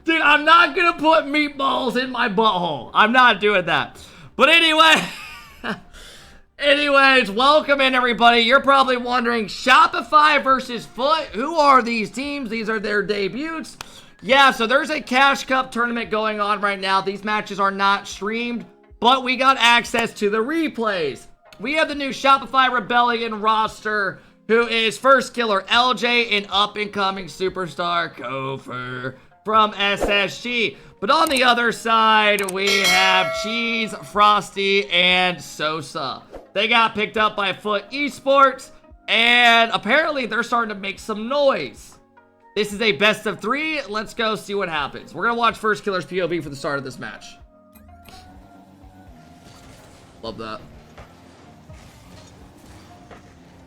Dude, I'm not gonna put meatballs in my butthole. I'm not doing that. But anyway, anyways, welcome in everybody. You're probably wondering, Shopify versus Foot, who are these teams? These are their debuts. Yeah, so there's a Cash Cup tournament going on right now. These matches are not streamed, but we got access to the replays. We have the new Shopify Rebellion roster, who is First Killer LJ and up-and-coming superstar Kofer from SSG. But on the other side, we have Cheese, Frosty, and Sosa. They got picked up by Foot Esports, and apparently they're starting to make some noise. This is a best of 3. Let's go see what happens. We're going to watch First Killer's POV for the start of this match. Love that.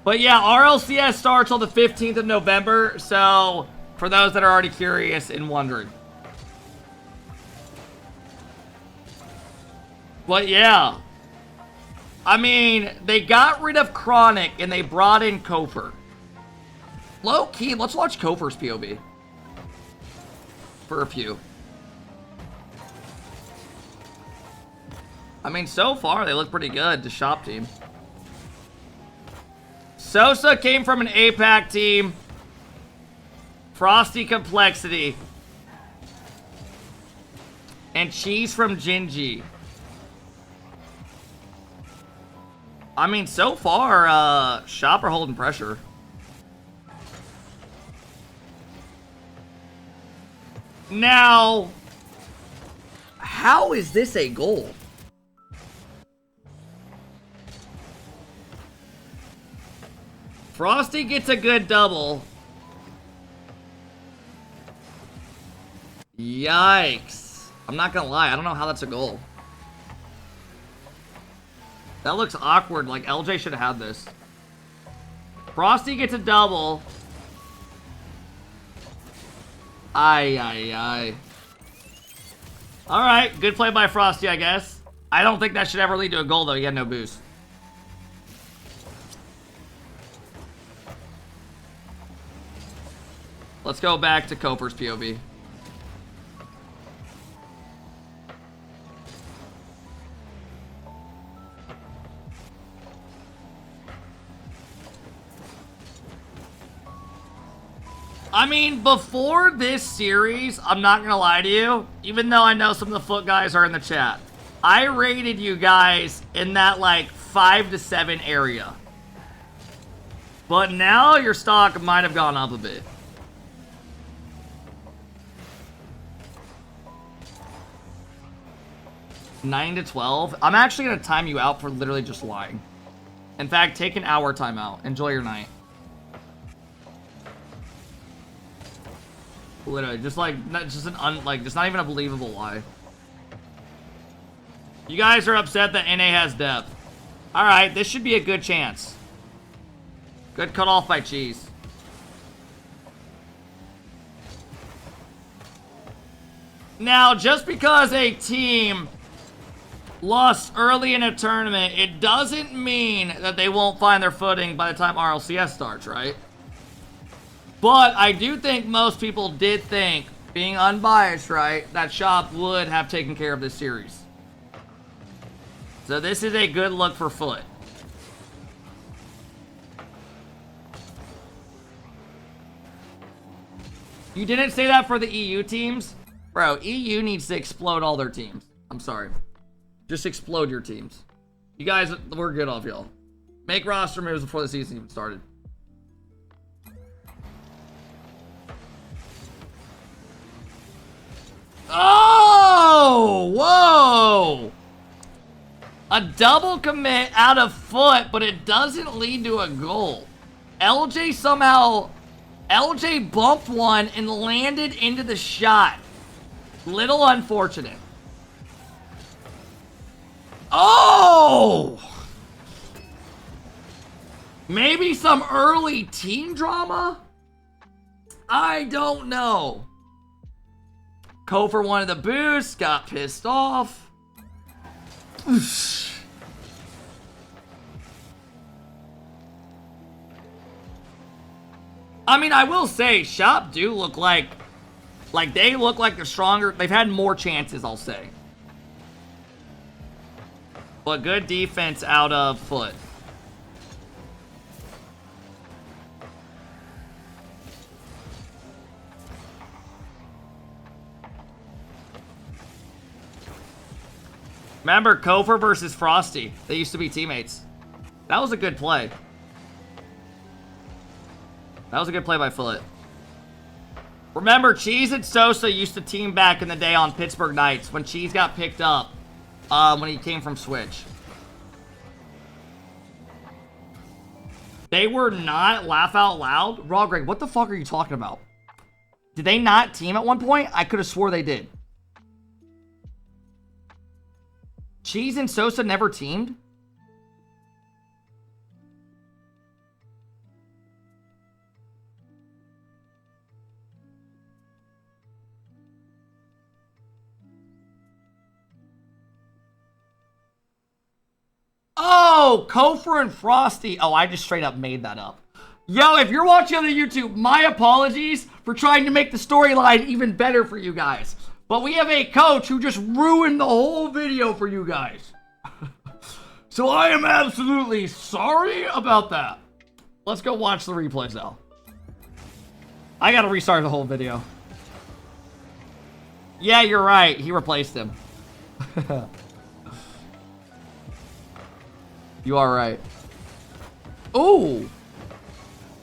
But yeah, RLCS starts on the 15th of November, so for those that are already curious and wondering. But yeah, I mean, they got rid of Chronic and they brought in Kofer. Low key, let's watch Kofer's POV for a few. I mean, so far they look pretty good, the shop team. Sosa came from an APAC team. Frosty Complexity. And Cheese from Gingy. I mean, so far, Shop are holding pressure. Now, how is this a goal? Frosty gets a good double. Yikes. I'm not gonna lie, I don't know how that's a goal. That looks awkward, like LJ should have had this. Frosty gets a double. Ay. Alright, good play by Frosty, I guess. I don't think that should ever lead to a goal, though. He had no boost. Let's go back to Kofer's POV. I mean, before this series, I'm not gonna lie to you, even though I know some of the Foot guys are in the chat, I rated you guys in that like 5 to 7 area. But now your stock might have gone up a bit. $9 to $12. I'm actually gonna time you out for literally just lying. In fact, take an hour timeout. Enjoy your night. Literally, just like, just not even a believable lie. You guys are upset that NA has depth. Alright, this should be a good chance. Good cut off by Cheese. Now, just because a team lost early in a tournament, it doesn't mean that they won't find their footing by the time RLCS starts, right? But I do think most people did think, being unbiased, right, that Shop would have taken care of this series. So this is a good look for Foot. You didn't say that for the EU teams? Bro, EU needs to explode all their teams. I'm sorry. Just explode your teams. You guys, we're good off y'all. Make roster moves before the season even started. Oh! Whoa! A double commit out of Foot, but it doesn't lead to a goal. LJ somehow... LJ bumped one and landed into the shot. Little unfortunate. Oh! Maybe some early team drama? I don't know. Kofer wanted the boost, got pissed off. I mean, I will say, Shop do look like Like, they look like they're stronger. They've had more chances, I'll say. But good defense out of Foot. Remember, Kofor versus Frosty. They used to be teammates. That was a good play. That was a good play by Foot. Remember, Cheese and Sosa used to team back in the day on Pittsburgh Knights when Cheese got picked up when he came from Switch. They were not laugh out loud. Raw Greg, what the fuck are you talking about? Did they not team at one point? I could have swore they did. Cheese and Sosa never teamed? Oh, Kofor and Frosty. Oh, I just straight up made that up. Yo, if you're watching on the YouTube, my apologies for trying to make the storyline even better for you guys. But we have a coach who just ruined the whole video for you guys. So I am absolutely sorry about that. Let's go watch the replays now. I gotta restart the whole video. Yeah, you're right. He replaced him. You are right. Ooh.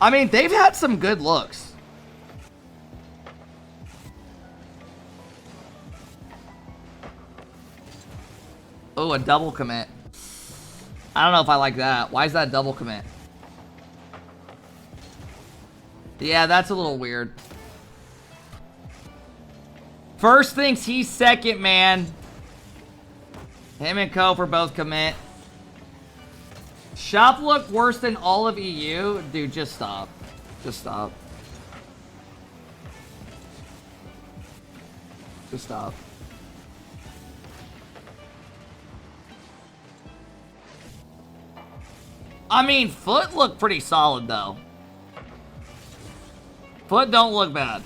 I mean, they've had some good looks. Oh, a double commit. I don't know if I like that. Why is that a double commit? Yeah, that's a little weird. First thinks he's second, man. Him and Kofor both commit. Shop look worse than all of EU? Dude, just stop. Just stop. Just stop. I mean, Foot looked pretty solid, though. Foot don't look bad.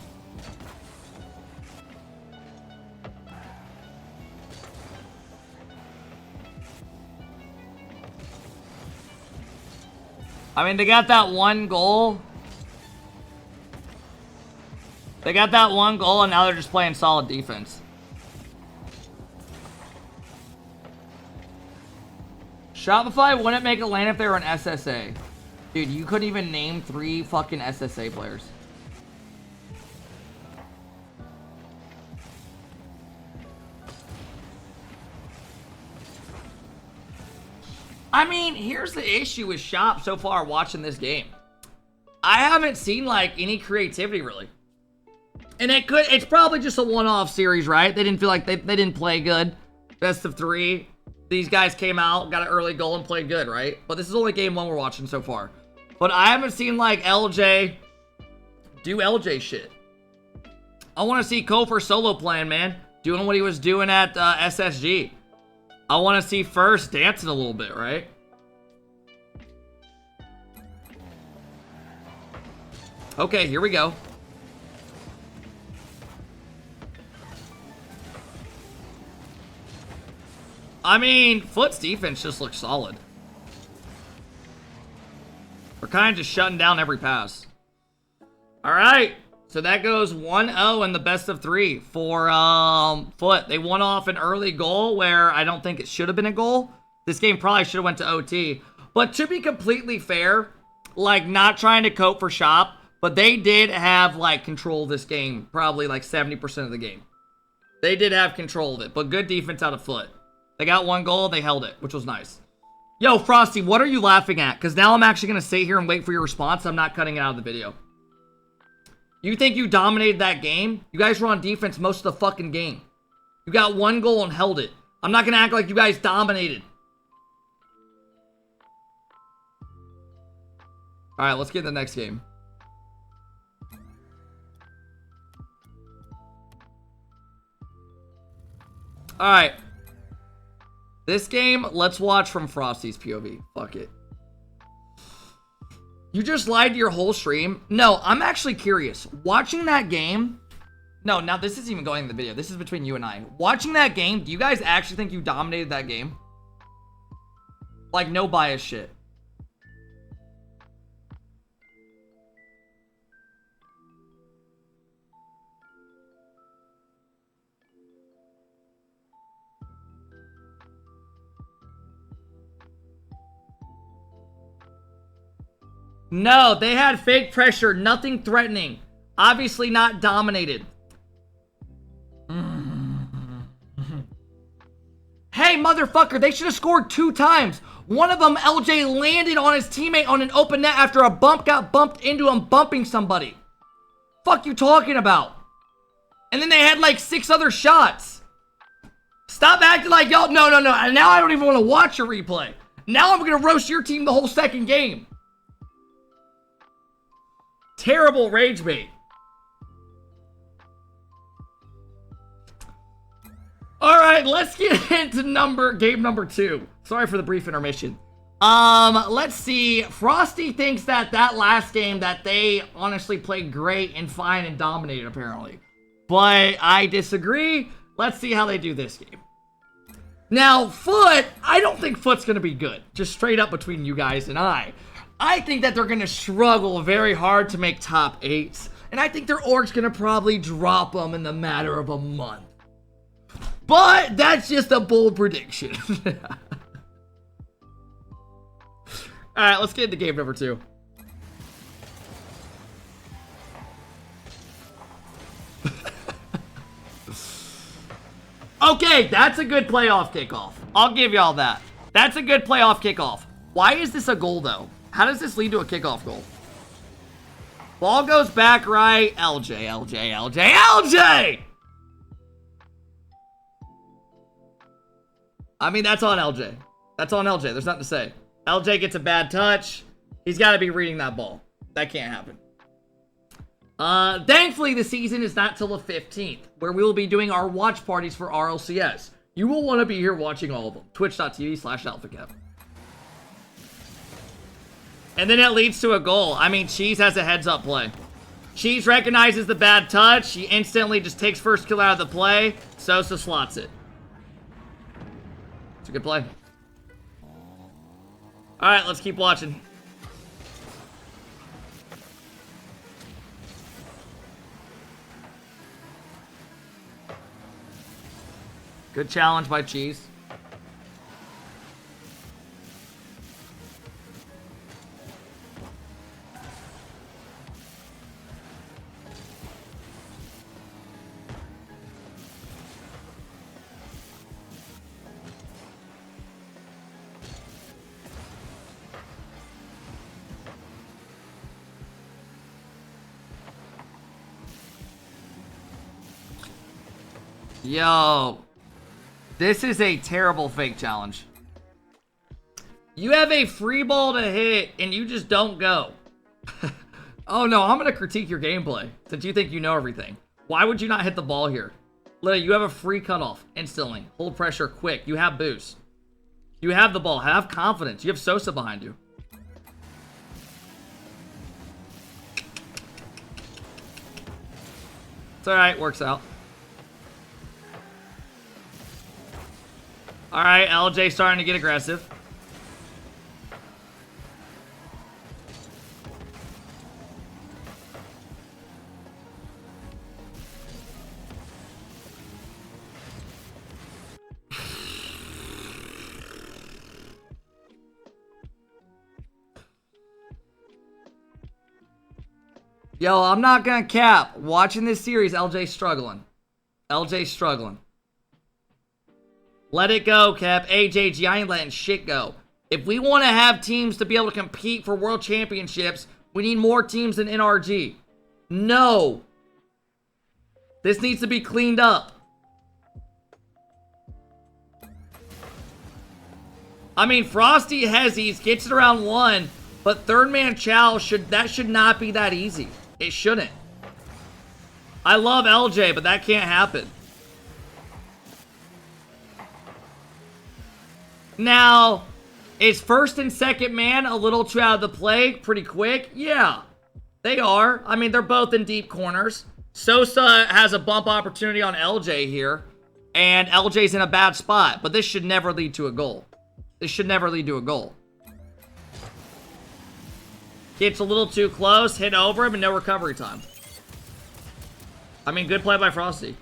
I mean, they got that one goal. They got that one goal, and now they're just playing solid defense. Shopify wouldn't make a lane if they were an SSA. Dude, you couldn't even name 3 fucking SSA players. I mean, here's the issue with Shop so far watching this game. I haven't seen, like, any creativity, really. And it's probably just a one-off series, right? They didn't feel like they didn't play good. Best of 3. These guys came out, got an early goal, and played good, right? But this is only game 1 we're watching so far. But I haven't seen, like, LJ do LJ shit. I want to see Kofor solo playing, man. Doing what he was doing at SSG. I want to see First dancing a little bit, right? Okay, here we go. I mean, Foot's defense just looks solid. We're kind of just shutting down every pass. All right. So that goes 1-0 in the best of 3 for Foot. They won off an early goal where I don't think it should have been a goal. This game probably should have went to OT. But to be completely fair, like, not trying to cope for Shop, but they did have, like, control of this game. Probably, like, 70% of the game. They did have control of it, but good defense out of Foot. They got one goal, they held it, which was nice. Yo, Frosty, what are you laughing at? Because now I'm actually going to sit here and wait for your response. I'm not cutting it out of the video. You think you dominated that game? You guys were on defense most of the fucking game. You got one goal and held it. I'm not going to act like you guys dominated. Alright, let's get to the next game. Alright. This game, let's watch from Frosty's POV. Fuck it. You just lied to your whole stream? No, I'm actually curious. Watching that game, No, now this isn't even going in the video. This is between you and I. Watching that game, do you guys actually think you dominated that game? Like, no bias shit. No, they had fake pressure, nothing threatening. Obviously not dominated. Hey, motherfucker, they should have scored 2 times. One of them, LJ landed on his teammate on an open net after a bump got bumped into him, bumping somebody. Fuck you talking about? And then they had like 6 other shots. Stop acting like y'all, no. And now I don't even want to watch a replay. Now I'm going to roast your team the whole second game. Terrible rage bait. All right, let's get into game number 2. Sorry for the brief intermission. Let's see. Frosty thinks that last game that they honestly played great and fine and dominated apparently. But I disagree. Let's see how they do this game. Now, Foot, I don't think Foot's going to be good. Just straight up between you guys and I. I think that they're going to struggle very hard to make top 8s. And I think their org's going to probably drop them in the matter of a month. But that's just a bold prediction. Alright, let's get into game number 2. Okay, that's a good playoff kickoff. I'll give y'all that. That's a good playoff kickoff. Why is this a goal, though? How does this lead to a kickoff goal? Ball goes back right. LJ! I mean, that's on LJ. That's on LJ. There's nothing to say. LJ gets a bad touch. He's got to be reading that ball. That can't happen. Thankfully, the season is not till the 15th, where we will be doing our watch parties for RLCS. You will want to be here watching all of them. Twitch.tv/AlphaKep. And then it leads to a goal. I mean, Cheese has a heads-up play. Cheese recognizes the bad touch. He instantly just takes first kill out of the play. Sosa slots it. It's a good play. Alright, let's keep watching. Good challenge by Cheese. Yo, this is a terrible fake challenge. You have a free ball to hit and you just don't go. Oh no, I'm gonna critique your gameplay since you think you know everything. Why would you not hit the ball here? Literally, you have a free cutoff instantly. Hold pressure quick. You have boost. You have the ball. Have confidence. You have Sosa behind you. It's alright, works out. Alright, LJ starting to get aggressive. Yo, I'm not gonna cap. Watching this series, LJ's struggling. LJ's struggling. Let it go, Cap. AJG, I ain't letting shit go. If we want to have teams to be able to compete for world championships, we need more teams than NRG. No. This needs to be cleaned up. I mean, Frosty Hezzies gets it around 1, but third man Chow should not be that easy. It shouldn't. I love LJ, but that can't happen. Now, is first and second man a little too out of the play pretty quick? Yeah, they are. I mean, they're both in deep corners. Sosa has a bump opportunity on LJ here, and LJ's in a bad spot, but this should never lead to a goal. This should never lead to a goal. Gets a little too close, hit over him, and no recovery time. I mean, good play by Frosty.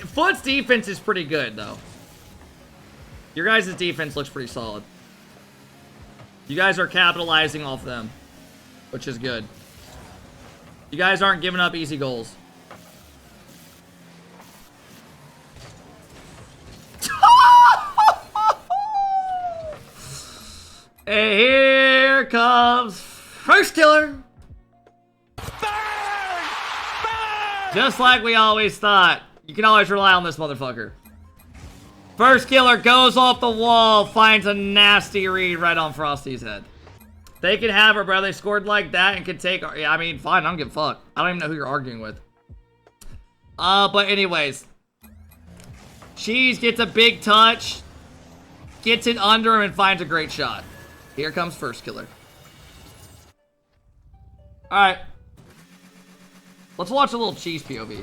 Foot's defense is pretty good, though. Your guys' defense looks pretty solid. You guys are capitalizing off them, which is good. You guys aren't giving up easy goals. And here comes first killer. Just like we always thought. You can always rely on this motherfucker. First killer goes off the wall, finds a nasty read right on Frosty's head. They can have her, bro. They scored like that and can take... Yeah, I mean, fine. I don't give a fuck. I don't even know who you're arguing with. But anyways. Cheese gets a big touch. Gets it under him and finds a great shot. Here comes first killer. Alright. Let's watch a little Cheese POV.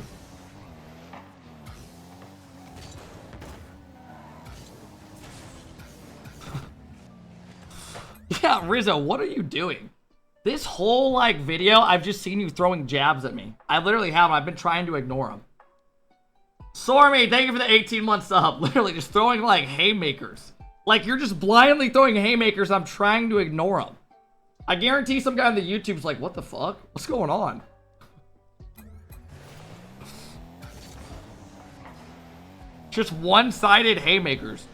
Yeah, Rizzo, what are you doing? This whole, like, video, I've just seen you throwing jabs at me. I literally haven't. I've been trying to ignore them. Sormy, thank you for the 18-month sub. Literally just throwing, like, haymakers. Like, you're just blindly throwing haymakers. I'm trying to ignore them. I guarantee some guy on the YouTube's like, what the fuck? What's going on? Just one-sided haymakers.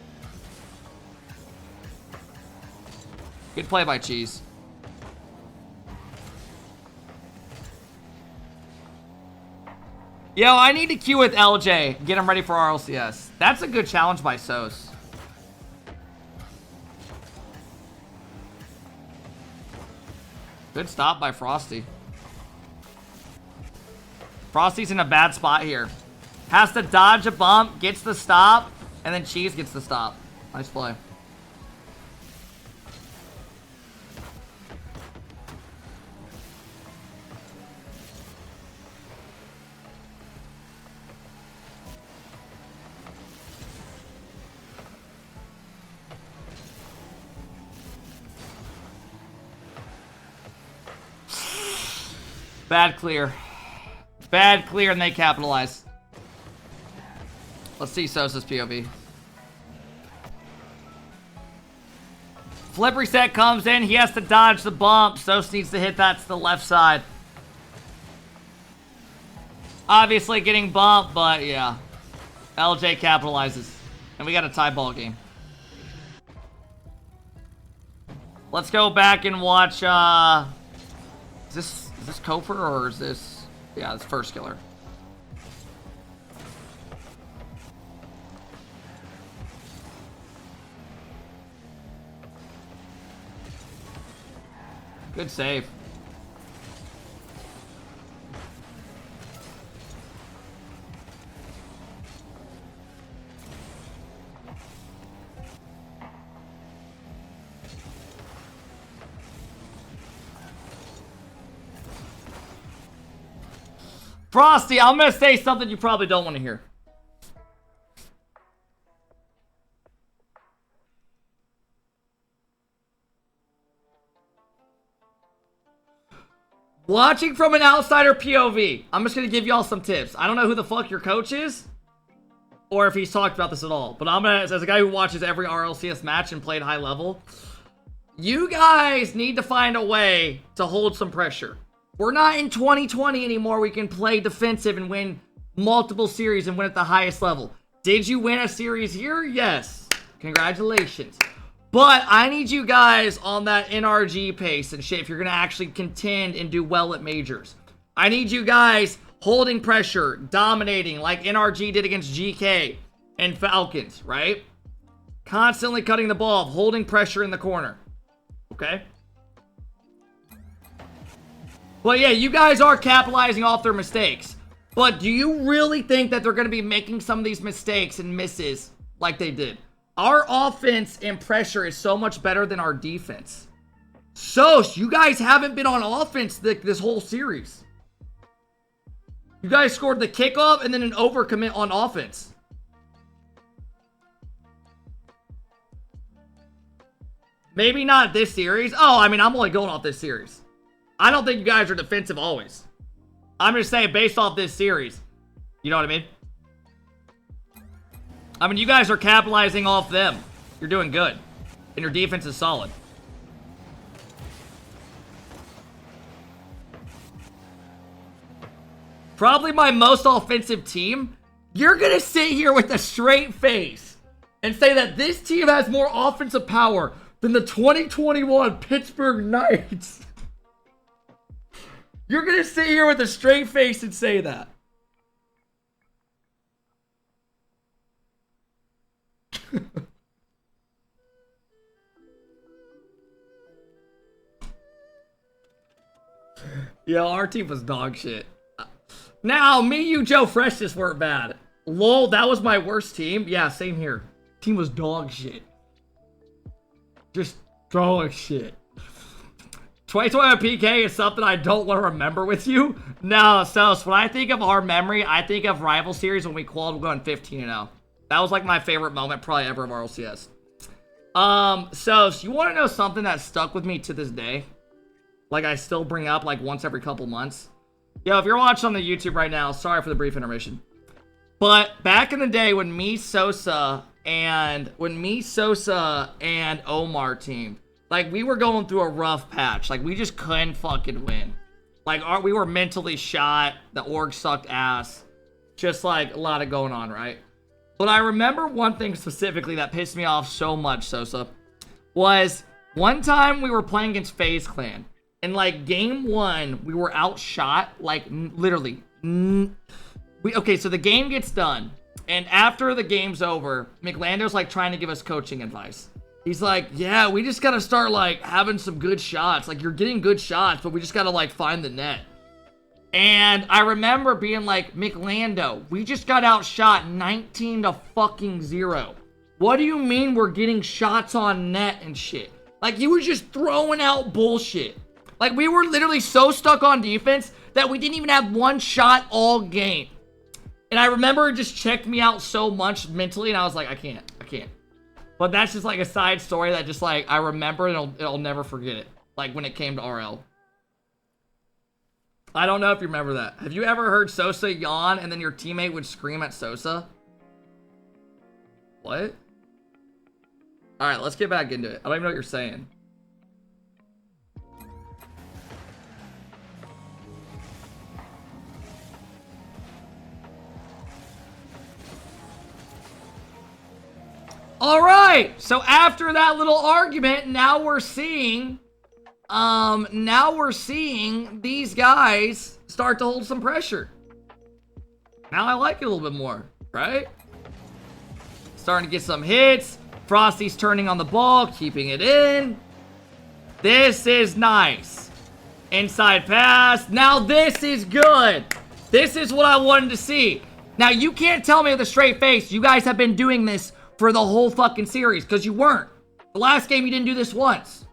Good play by Cheese. Yo, I need to queue with LJ. Get him ready for RLCS. That's a good challenge by Sos. Good stop by Frosty. Frosty's in a bad spot here. Has to dodge a bump, gets the stop, and then Cheese gets the stop. Nice play. Bad clear. Bad clear, and they capitalize. Let's see Sosa's POV. Flip reset comes in. He has to dodge the bump. Sosa needs to hit that to the left side. Obviously getting bumped, but yeah. LJ capitalizes. And we got a tie ball game. Let's go back and watch, Is this Kofer or is this... Yeah, it's first killer. Good save. Frosty, I'm gonna say something you probably don't want to hear. Watching from an outsider POV, I'm just gonna give y'all some tips. I don't know who the fuck your coach is, or if he's talked about this at all, but I'm gonna, as a guy who watches every RLCS match and played high level, you guys need to find a way to hold some pressure. We're not in 2020 anymore. We can play defensive and win multiple series and win at the highest level. Did you win a series here? Yes. Congratulations. But I need you guys on that NRG pace and shit if you're going to actually contend and do well at majors. I need you guys holding pressure, dominating like NRG did against GK and Falcons, right? Constantly cutting the ball, holding pressure in the corner. Okay? Well, yeah, you guys are capitalizing off their mistakes. But do you really think that they're going to be making some of these mistakes and misses like they did? Our offense and pressure is so much better than our defense. So, you guys haven't been on offense this whole series. You guys scored the kickoff and then an overcommit on offense. Maybe not this series. Oh, I mean, I'm only going off this series. I don't think you guys are defensive always. I'm just saying based off this series. You know what I mean? I mean, you guys are capitalizing off them. You're doing good. And your defense is solid. Probably my most offensive team. You're going to sit here with a straight face and say that this team has more offensive power than the 2021 Pittsburgh Knights. You're going to sit here with a straight face and say that. Yo, our team was dog shit. Now, me, you, Joe Fresh just weren't bad. Lol, that was my worst team. Yeah, same here. Team was dog shit. Just dog shit. 2021 PK is something I don't want to remember with you. No, so when I think of our memory, I think of rival series when we qualified going 15-0. That was like my favorite moment probably ever of RLCS. So you want to know something that stuck with me to this day? Like I still bring up like once every couple months. Yo, if you're watching on the YouTube right now, sorry for the brief intermission. But back in the day when me, Sosa, and Omar teamed, like we were going through a rough patch. Like we just couldn't fucking win. Like we were mentally shot. The org sucked ass. Just like a lot of going on, right? But I remember one thing specifically that pissed me off so much, Sosa, was one time we were playing against FaZe Clan. And like game one, we were outshot, like literally. Okay, so the game gets done. And after the game's over, McLando's like trying to give us coaching advice. He's like, yeah, we just gotta start like having some good shots. Like you're getting good shots, but we just gotta like find the net. And I remember being like, McLando, we just got outshot 19-0. What do you mean we're getting shots on net and shit? Like he was just throwing out bullshit. Like we were literally so stuck on defense that we didn't even have one shot all game. And I remember it just checked me out so much mentally, and I was like, I can't. But that's just like a side story that just like I remember and it'll never forget it. Like when it came to RL. I don't know if you remember that. Have you ever heard Sosa yawn and then your teammate would scream at Sosa? What? Alright, let's get back into it. I don't even know what you're saying. All right, so after that little argument, now we're seeing these guys start to hold some pressure. Now I like it a little bit more, right? Starting to get some hits. Frosty's turning on the ball, keeping it in. This is nice. Inside pass. Now this is good. This is what I wanted to see. Now you can't tell me with a straight face you guys have been doing this for the whole fucking series, because you weren't. The last game you didn't do this once.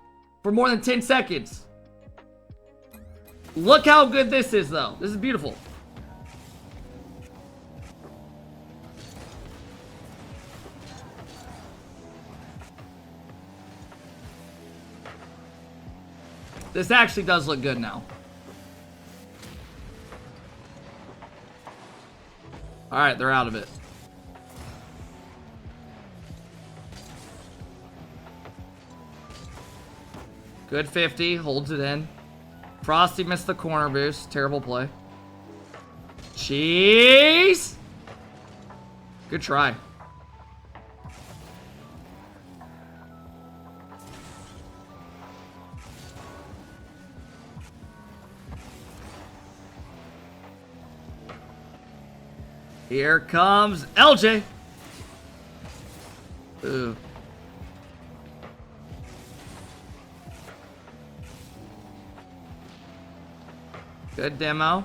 For more than 10 seconds. Look how good this is, though. This is beautiful. This actually does look good now. Alright, they're out of it. Good 50, holds it in. Frosty missed the corner boost. Terrible play. Jeez! Good try. Here comes LJ. Ooh. Good demo.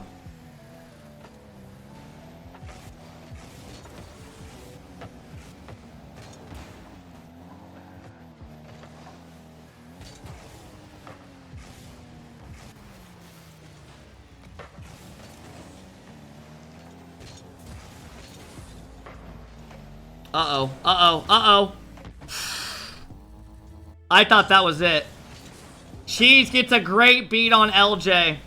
Uh-oh. Uh-oh. Uh-oh. I thought that was it. Cheese gets a great beat on LJ.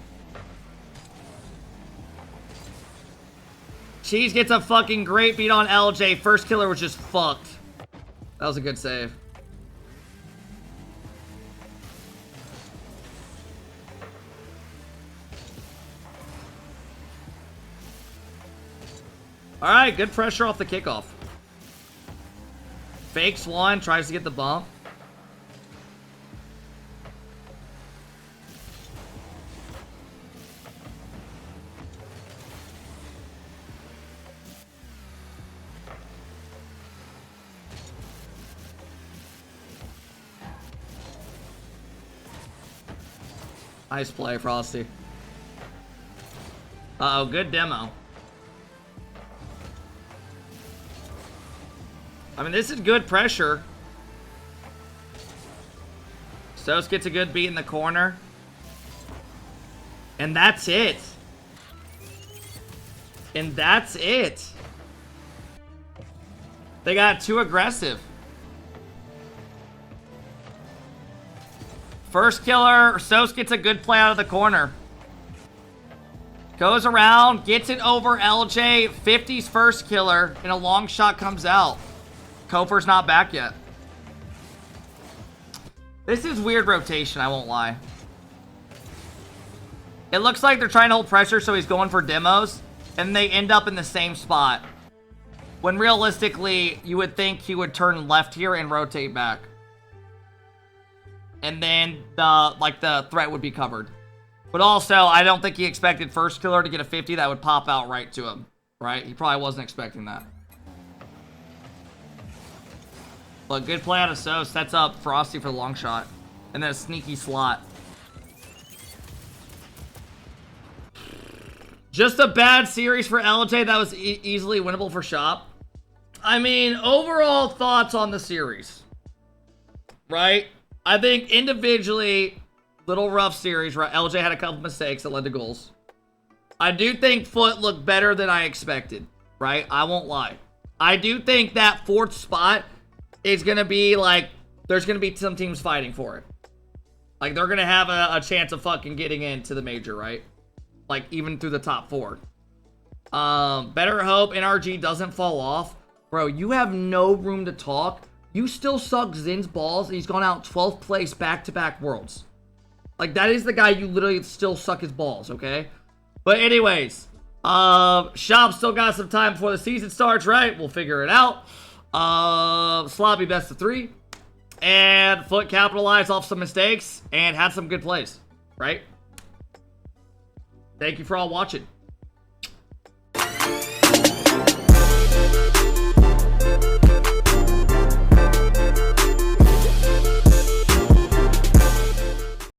Cheese gets a fucking great beat on LJ. First killer was just fucked. That was a good save. Alright, good pressure off the kickoff. Fakes one, tries to get the bump. Nice play, Frosty. Uh-oh, good demo. I mean, this is good pressure. Sos gets a good beat in the corner. And that's it. And that's it. They got too aggressive. First killer, Sos gets a good play out of the corner. Goes around, gets it over LJ. 50's first killer, and a long shot comes out. Koper's not back yet. This is weird rotation, I won't lie. It looks like they're trying to hold pressure, so he's going for demos, and they end up in the same spot. When realistically, you would think he would turn left here and rotate back. And then the threat would be covered. But also, I don't think he expected first killer to get a 50 that would pop out right to him. Right? He probably wasn't expecting that. But good play out of Sos. Sets up Frosty for the long shot. And then a sneaky slot. Just a bad series for LJ. That was easily winnable for Shop. I mean, overall thoughts on the series. Right? I think individually, little rough series, right? LJ had a couple mistakes that led to goals. I do think Foot looked better than I expected, right? I won't lie. I do think that fourth spot is going to be like, there's going to be some teams fighting for it. Like, they're going to have a chance of fucking getting into the major, right? Like, even through the top four. Better hope NRG doesn't fall off. Bro, you have no room to talk. You still suck Zin's balls, and he's gone out 12th place back-to-back Worlds. Like, that is the guy you literally still suck his balls, okay? But anyways, Shop still got some time before the season starts, right? We'll figure it out. Sloppy best of 3. And Foot capitalized off some mistakes and had some good plays, right? Thank you for all watching.